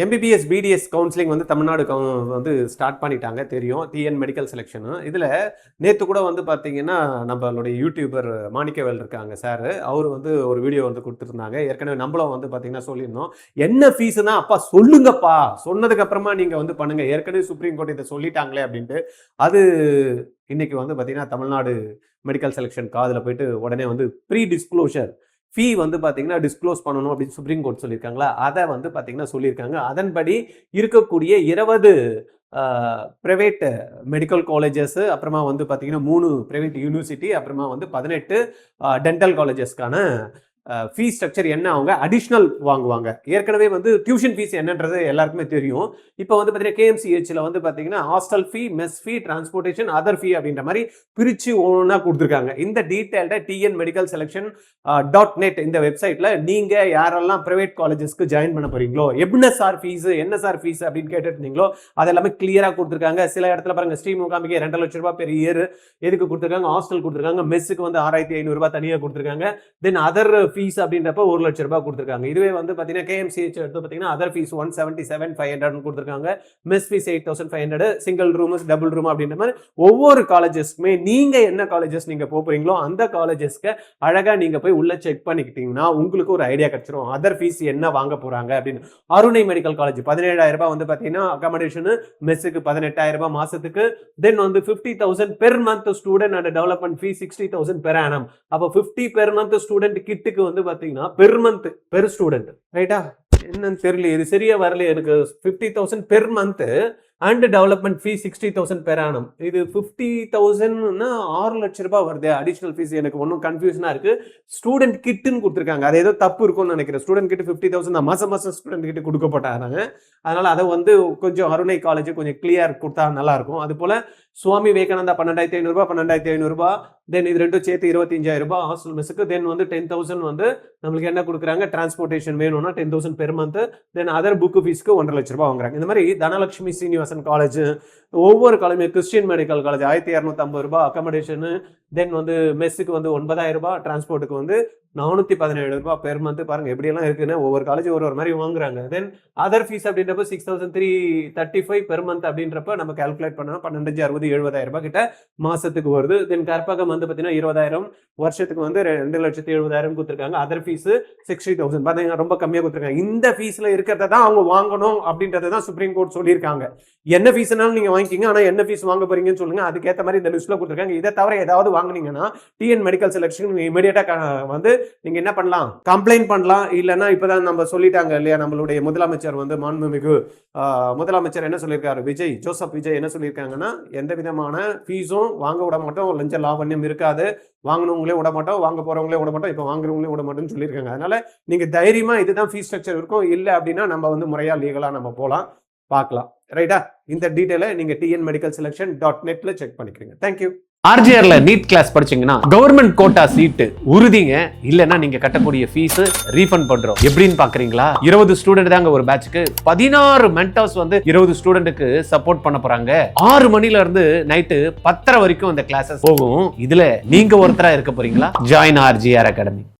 MBBS BDS counselling வந்து தமிழ்நாடு வந்து start பண்ணிட்டாங்க, தெரியும். TN medical selection. இதில் நேற்று கூட வந்து பார்த்தீங்கன்னா நம்மளுடைய யூடியூபர் மாணிக்கவேல் இருக்காங்க சார், அவர் வந்து ஒரு வீடியோ வந்து கொடுத்துருந்தாங்க. ஏற்கனவே நம்மளும் வந்து பார்த்தீங்கன்னா சொல்லியிருந்தோம், என்ன ஃபீஸுனா அப்பா சொல்லுங்கப்பா, சொன்னதுக்கு அப்புறமா நீங்கள் வந்து பண்ணுங்க, ஏற்கனவே சுப்ரீம் கோர்ட் இதை சொல்லிட்டாங்களே அப்படின்ட்டு. அது இன்னைக்கு வந்து பார்த்தீங்கன்னா தமிழ்நாடு மெடிக்கல் செலெக்ஷன் காதில் போயிட்டு உடனே வந்து ப்ரீ டிஸ்க்ளோஷர் ஃபீ வந்து பார்த்தீங்கன்னா டிஸ்க்ளோஸ் பண்ணணும் அப்படின்னு சுப்ரீம் கோர்ட் சொல்லியிருக்காங்களா, அதை வந்து பார்த்தீங்கன்னா சொல்லியிருக்காங்க. அதன்படி இருக்கக்கூடிய 20 பிரைவேட் மெடிக்கல் காலேஜஸ், அப்புறமா வந்து பார்த்தீங்கன்னா 3 பிரைவேட் யூனிவர்சிட்டி, அப்புறமா வந்து 18 டென்டல் காலேஜஸ்க்கான ஃபீ ஸ்ட்ரக்சர் என்ன அவங்க அடிஷ்னல் வாங்குவாங்க. ஏற்கனவே வந்து டியூஷன் ஃபீஸ் என்னன்றது எல்லாருக்குமே தெரியும். இப்போ வந்து பார்த்தீங்கன்னா கேஎம்சிஹெச்சில் வந்து பார்த்தீங்கன்னா ஹாஸ்டல் ஃபீ, மெஸ் ஃபீ, டிரான்ஸ்போர்ட்டேஷன், அதர் ஃபீ அப்படின்ற மாதிரி பிரித்து ஒன்றா கொடுத்துருக்காங்க. இந்த டீட்டெயில்டை டிஎன் மெடிக்கல் செலெக்ஷன் .net இந்த வெப்சைட்டில் நீங்கள் யாரெல்லாம் ப்ரைவேட் காலேஜஸ்க்கு ஜாயின் பண்ண போகிறீங்களோ, என்ன சார் ஃபீஸு, என்ன சார் ஃபீஸ் அப்படின்னு கேட்டுருந்தீங்களோ அது எல்லாமே கிளியராக கொடுத்துருக்காங்க. சில இடத்துல பாருங்கள், ஸ்ரீமுகாமிக்கு 2 லட்ச ரூபாய் பெர் இயர் எதுக்கு கொடுத்துருக்காங்க, ஹாஸ்டல் கொடுத்துருக்காங்க, மெஸ்ஸுக்கு வந்து 6500 ரூபாய் தனியாக கொடுத்துருக்காங்க. தென் அதர் ஃபீஸ் அப்படின்றப்ப 1 லட்ச ரூபாய் கொடுத்துருக்காங்க. இதுவே வந்து பார்த்தீங்கன்னா கேஎம்சிஹெச் எடுத்து பார்த்தீங்கன்னா அதர் ஃபீஸ் 177,500 கொடுத்துருக்காங்க, mess fees 8,500, single room, double room அப்படின்ற மாதிரி ஒவ்வொரு காலேஜஸ்க்குமே நீங்கள் என்ன காலேஜஸ் நீங்கள் போகிறீங்களோ அந்த காலேஜஸ்க்கு அழகாக நீங்கள் போய் உள்ள செக் பண்ணிக்கிட்டீங்கன்னா உங்களுக்கு ஒரு ஐடியா கிடைச்சிரும் அதர் ஃபீஸ் என்ன வாங்க போகிறாங்க அப்படின்னு. அருணை மெடிக்கல் காலேஜ் 17,000 ரூபாய் வந்து பார்த்தீங்கன்னா அகாமடேஷனு, மெஸ்ஸுக்கு 18,000 ரூபாய் மாசத்துக்கு. தென் வந்து 50,000 per month student and development fees 60,000 per annum. அப்போ 50 பெர் மந்த் ஸ்டூடெண்ட் கிட்டுக்கு வந்து பார்த்தீங்கன்னா பெர் மந்த் பெர் ஸ்டூடெண்ட், ரைட்டா? என்னன்னு தெரியல, இது சரியா வரல எனக்கு. 50,000 per month and development fees 60,000 per annum. இது 50,000னா 6 லட்ச ரூபாய் வருது அடிஷனல் ஃபீஸ். எனக்கு ஒன்றும் கன்ஃபியூஷனா இருக்கு. ஸ்டூடெண்ட் கிட்டுன்னு கொடுத்துருக்காங்க, அது ஏதோ தப்பு இருக்கும்னு நினைக்கிறேன். ஸ்டூடெண்ட் கிட்ட 50,000 தான் மாசம் ஸ்டூடெண்ட் கிட்ட கொடுக்கப்பட்டாங்க. அதனால அதை வந்து கொஞ்சம் அருணை காலேஜ் கொஞ்சம் கிளியர் கொடுத்தா நல்லா இருக்கும். அது போல சுவாமி விவேகானந்தா 12,500 ரூபாய், 12,500 ரூபாய். தென் இது ரெண்டும் சேர்த்து 25,000 ரூபாய் ஹாஸ்டல் மெஸ்ஸுக்கு. தென் வந்து 10,000 வந்து நம்மளுக்கு என்ன கொடுக்குறாங்க, டிரான்ஸ்போர்ட்டேஷன் வேணும்னா 10,000 per month. Then other book ஃபீஸ்க்கு 1.5 லட்ச ரூபாய் வாங்குறாங்க. இந்த மாதிரி தனலட்சுமி சீனிவாசன் காலேஜ், ஒவ்வொரு காலேஜுமே, கிறிஸ்டியன் மெடிக்கல் காலேஜ் 1,250 ரூபாய் அகாமடேஷனு. தென் வந்து மெஸ்ஸுக்கு வந்து 9,000 ரூபாய், டிரான்ஸ்போர்ட்டுக்கு வந்து 417 ரூபாய் பெர் மந்த். பாருங்க எப்படியெல்லாம் இருக்குன்னு, ஒவ்வொரு காலேஜ் ஒரு மாதிரி வாங்குறாங்க. தென் அதர் ஃபீஸ் அப்படின்றப்ப 6,335 பெர் மந்த் அப்படின்றப்ப நம்ம கால்குலேட் பண்ணா 12, 60, 70,000 ரூபாய் கிட்ட மாசத்துக்கு வருது. தென் கற்பகம் வந்து பார்த்தீங்கன்னா 20,000, வருஷத்துக்கு வந்து 2,70,000 கொடுத்துருக்காங்க. அதர் ஃபீஸ் 60,000 பார்த்தீங்கன்னா ரொம்ப கம்மியாக கொடுத்துருக்காங்க. இந்த ஃபீஸ்ல இருக்கிறத தான் அவங்க வாங்கணும் அப்படின்றத தான் சுப்ரீம் கோர்ட் சொல்லியிருக்காங்க. என்ன ஃபீஸ்னாலும் நீங்க வாங்கிக்கிங்க, ஆனா என்ன ஃபீஸ் வாங்க போறீங்கன்னு சொல்லுங்க, அதுக்கேற்ற மாதிரி இந்த லிஸ்ட்ல கொடுத்துருக்காங்க. இதை தவிர ஏதாவது வாங்கினீங்கன்னா டிஎன் மெடிக்கல் செலெக்ஷன் இமீடியட்டா வந்து நீங்க என்ன பண்ணலாம், கம்ப்ளைண்ட் பண்ணலாம். இல்லைன்னா இப்பதான் நம்ம சொல்லிட்டாங்க இல்லையா, நம்மளுடைய முதலமைச்சர் வந்து மாண்புமிகு முதலமைச்சர் என்ன சொல்லியிருக்காரு, ஜோசப் விஜய் என்ன சொல்லியிருக்காங்கன்னா, எந்த விதமான ஃபீஸும் வாங்க விட மாட்டோம், லஞ்ச லாவண்யம் இருக்காது, வாங்கினவங்களே விட மாட்டோம், வாங்க போறவங்களே விட மாட்டோம், இப்போ வாங்குறவங்களே விட மாட்டோம்னு சொல்லியிருக்காங்க. அதனால நீங்க தைரியமா இதுதான் ஃபீஸ் ஸ்ட்ரக்சர் இருக்கும், இல்லை அப்படின்னா நம்ம வந்து முறையா லீகலா நம்ம போகலாம், பார்க்கலாம், ரைட்டா? இந்த டீட்டெயிலை நீங்க டிஎன் மெடிக்கல் செலெக்ஷன் .netல செக் பண்ணிக்கிறீங்க. தேங்க்யூ. ஆர்ஜிஆர்ல நீட் கிளாஸ் படிச்சீங்கன்னா கவர்மெண்ட் கோட்டா சீட்டு உறுதிங்க. இல்லைன்னா நீங்க கட்டக்கூடிய ஃபீஸ் ரீஃபண்ட் பண்றோம். எப்படின்னு பாக்குறீங்களா? 20 ஸ்டூடெண்ட் தாங்க ஒரு பேட்சுக்கு. 16 மென்டர்ஸ் வந்து 20 ஸ்டூடெண்ட்டுக்கு சப்போர்ட் பண்ண போறாங்க. 6 மணில இருந்து நைட்டு 10:30 வரைக்கும் இந்த கிளாஸஸ் போகும். இதுல நீங்க ஒருத்தரா இருக்க போறீங்களா? Join RGR academy.